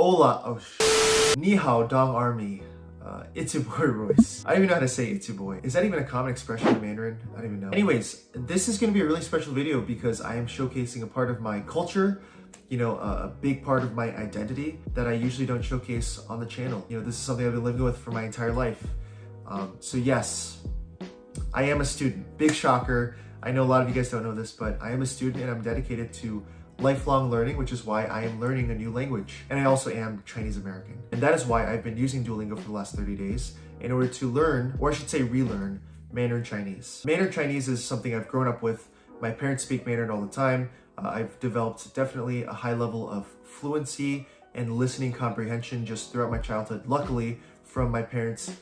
Hola, Ni hao, dong army. It's your boy Royce. I don't even know how to say it's your boy. Is that even a common expression in Mandarin? I don't even know. Anyways, this is gonna be a really special video because I am showcasing a part of my culture, a big part of my identity that I usually don't showcase on the channel. This is something I've been living with for my entire life. So yes, I am a student. Big shocker. I know a lot of you guys don't know this, but I am a student and I'm dedicated to lifelong learning, which is why I am learning a new language. And I also am Chinese American. And that is why I've been using Duolingo for the last 30 days in order to learn, or I should say relearn, Mandarin Chinese. Mandarin Chinese is something I've grown up with. My parents speak Mandarin all the time. I've developed definitely a high level of fluency and listening comprehension just throughout my childhood. Luckily, from my parents,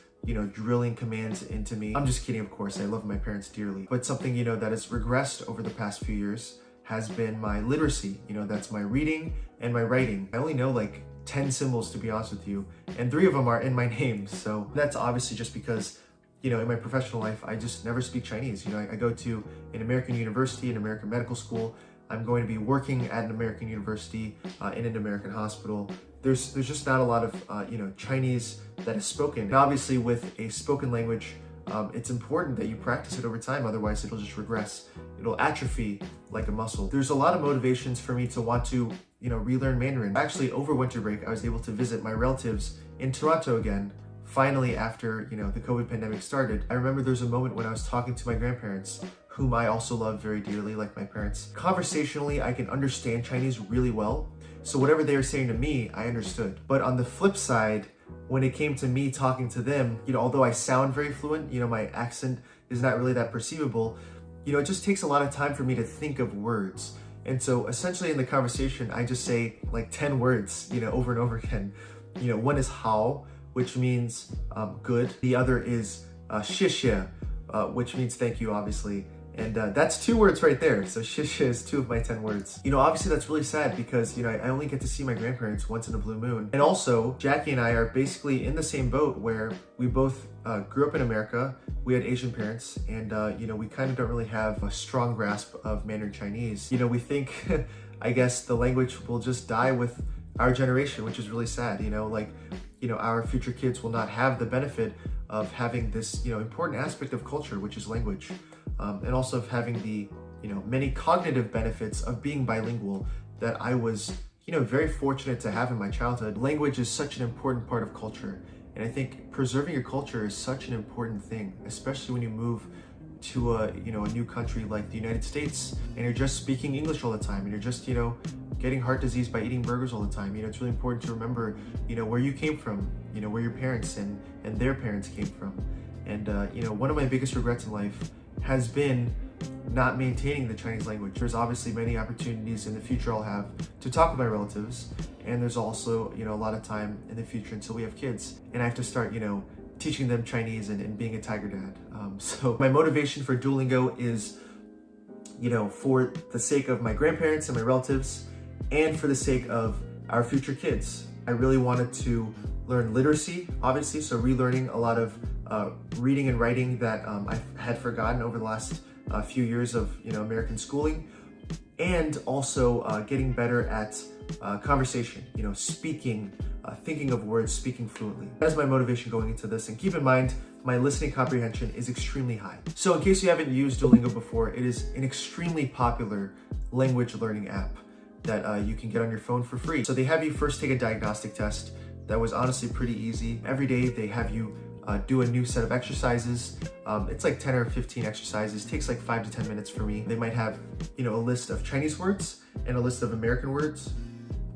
drilling commands into me. I'm just kidding, of course. I love my parents dearly. But something, that has regressed over the past few years has been my literacy. That's my reading and my writing. I only know like 10 symbols, to be honest with you, and 3 of them are in my name. So that's obviously just because, in my professional life, I just never speak Chinese. I go to an American university, an American medical school. I'm going to be working at an American university, in an American hospital. There's just not a lot of, Chinese that is spoken. And obviously with a spoken language, it's important that you practice it over time, otherwise it'll just regress. It'll atrophy like a muscle. There's a lot of motivations for me to want to, relearn Mandarin. Actually, over winter break, I was able to visit my relatives in Toronto again, finally after, the COVID pandemic started. I remember there's a moment when I was talking to my grandparents, whom I also love very dearly, like my parents. Conversationally, I can understand Chinese really well. So whatever they were saying to me, I understood. But on the flip side, when it came to me talking to them, although I sound very fluent, my accent is not really that perceivable, it just takes a lot of time for me to think of words. And so essentially in the conversation, I just say like 10 words, over and over again. One is hao, which means good. The other is 谢谢, which means thank you, obviously. And that's 2 words right there. So 谢谢is 2 of my 10 words. Obviously that's really sad because, I only get to see my grandparents once in a blue moon. And also, Jackie and I are basically in the same boat where we both grew up in America. We had Asian parents and, we kind of don't really have a strong grasp of Mandarin Chinese. We think, I guess the language will just die with our generation, which is really sad. Our future kids will not have the benefit of having this, important aspect of culture, which is language. And also of having the, many cognitive benefits of being bilingual that I was, very fortunate to have in my childhood. Language is such an important part of culture. And I think preserving your culture is such an important thing, especially when you move to a new country like the United States and you're just speaking English all the time and you're just, getting heart disease by eating burgers all the time. It's really important to remember, where you came from, where your parents and their parents came from. And, one of my biggest regrets in life has been not maintaining the Chinese language. There's obviously many opportunities in the future I'll have to talk with my relatives. And there's also, a lot of time in the future until we have kids. And I have to start, teaching them Chinese and being a tiger dad. So my motivation for Duolingo is, for the sake of my grandparents and my relatives and for the sake of our future kids. I really wanted to learn literacy, obviously, so relearning a lot of reading and writing that I had forgotten over the last few years of American schooling, and also getting better at conversation, speaking, thinking of words, speaking fluently. That's my motivation going into this, and keep in mind, my listening comprehension is extremely high. So in case you haven't used Duolingo before, it is an extremely popular language learning app that you can get on your phone for free. So they have you first take a diagnostic test that was honestly pretty easy. Every day they have you do a new set of exercises. It's like 10 or 15 exercises. It takes like 5 to 10 minutes for me. They might have, a list of Chinese words and a list of American words.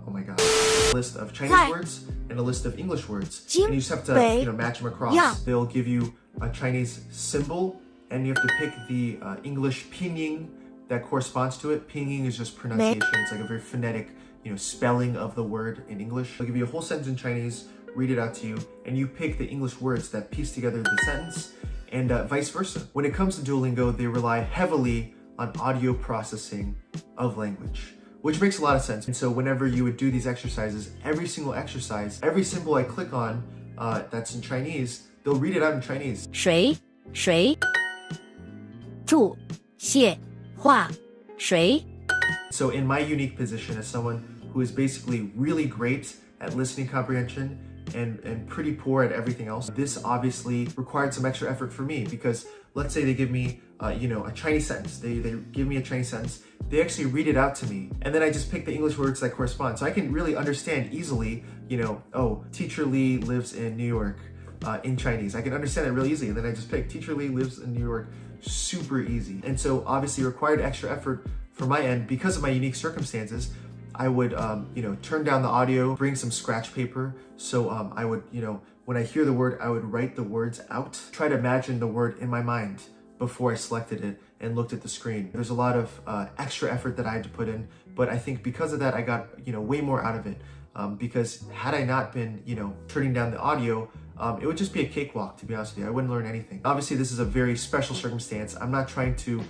Oh my God. A list of Chinese words and a list of English words. And you just have to, match them across. Yeah. They'll give you a Chinese symbol and you have to pick the English pinyin that corresponds to it. Pinyin is just pronunciation. It's like a very phonetic, spelling of the word in English. They'll give you a whole sentence in Chinese, read it out to you, and you pick the English words that piece together the sentence, and vice versa. When it comes to Duolingo, they rely heavily on audio processing of language, which makes a lot of sense. And so whenever you would do these exercises, every single exercise, every symbol I click on that's in Chinese, they'll read it out in Chinese. 谁谁注谢话谁 So in my unique position as someone who is basically really great at listening comprehension and pretty poor at everything else. This obviously required some extra effort for me because let's say they give me a Chinese sentence. They give me a Chinese sentence. They actually read it out to me, and then I just pick the English words that correspond. So I can really understand easily, oh, Teacher Lee lives in New York in Chinese. I can understand it really easily, and then I just pick Teacher Lee lives in New York. Super easy. And so obviously required extra effort from my end because of my unique circumstances. I would, turn down the audio, bring some scratch paper. So I would, when I hear the word, I would write the words out, try to imagine the word in my mind before I selected it and looked at the screen. There's a lot of extra effort that I had to put in, but I think because of that, I got, way more out of it. Because had I not been, turning down the audio, it would just be a cakewalk, to be honest with you. I wouldn't learn anything. Obviously, this is a very special circumstance. I'm not trying to,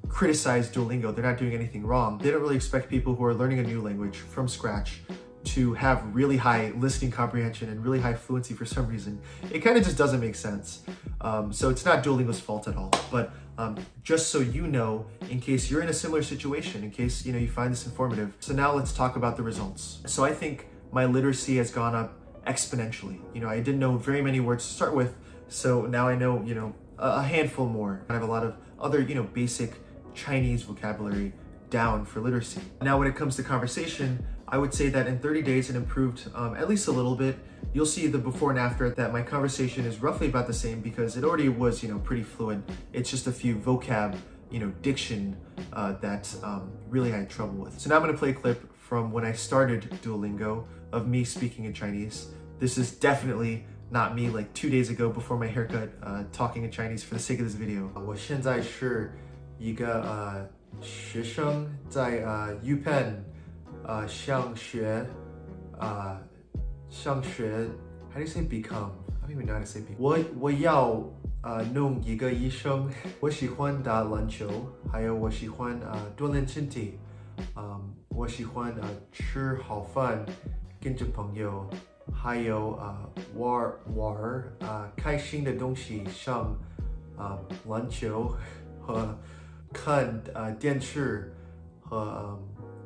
criticize Duolingo. They're not doing anything wrong. They don't really expect people who are learning a new language from scratch to have really high listening comprehension and really high fluency for some reason. It kind of just doesn't make sense. So it's not Duolingo's fault at all. But just so you know, in case you're in a similar situation, in case, you find this informative. So now let's talk about the results. So I think my literacy has gone up exponentially. I didn't know very many words to start with, so now I know, a handful more. I have a lot of other, basic Chinese vocabulary down for literacy. Now, when it comes to conversation, I would say that in 30 days it improved at least a little bit. You'll see the before and after that my conversation is roughly about the same because it already was, pretty fluent. It's just a few vocab, diction that really I had trouble with. So now I'm gonna play a clip from when I started Duolingo of me speaking in Chinese. This is definitely not me like 2 days ago before my haircut talking in Chinese for the sake of this video. 我现在是一个学生在UPenn 上学 how do you say become? I don't even know how to say become. 我要弄一个医生。我喜欢打篮球，还有我喜欢锻炼身体。我喜欢吃好饭，跟着朋友，还有玩开心的东西，像篮球和看电视和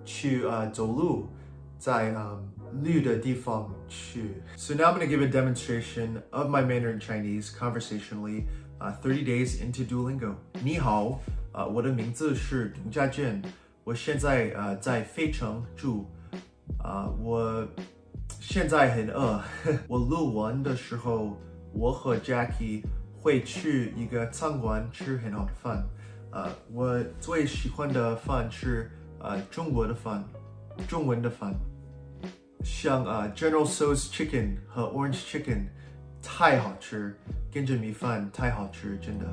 去走路，在绿的地方去。So now I'm going to give a demonstration of my Mandarin Chinese conversationally 30 days into Duolingo. 你好，我的名字是林家健，我现在在费城住，我现在很饿。我录完的时候，我和 Jackie 会去一个餐馆吃很好的饭。我最喜欢的饭是中文的饭，像General Tso's Chicken 和 Orange Chicken 太好吃，跟着米饭太好吃，真的。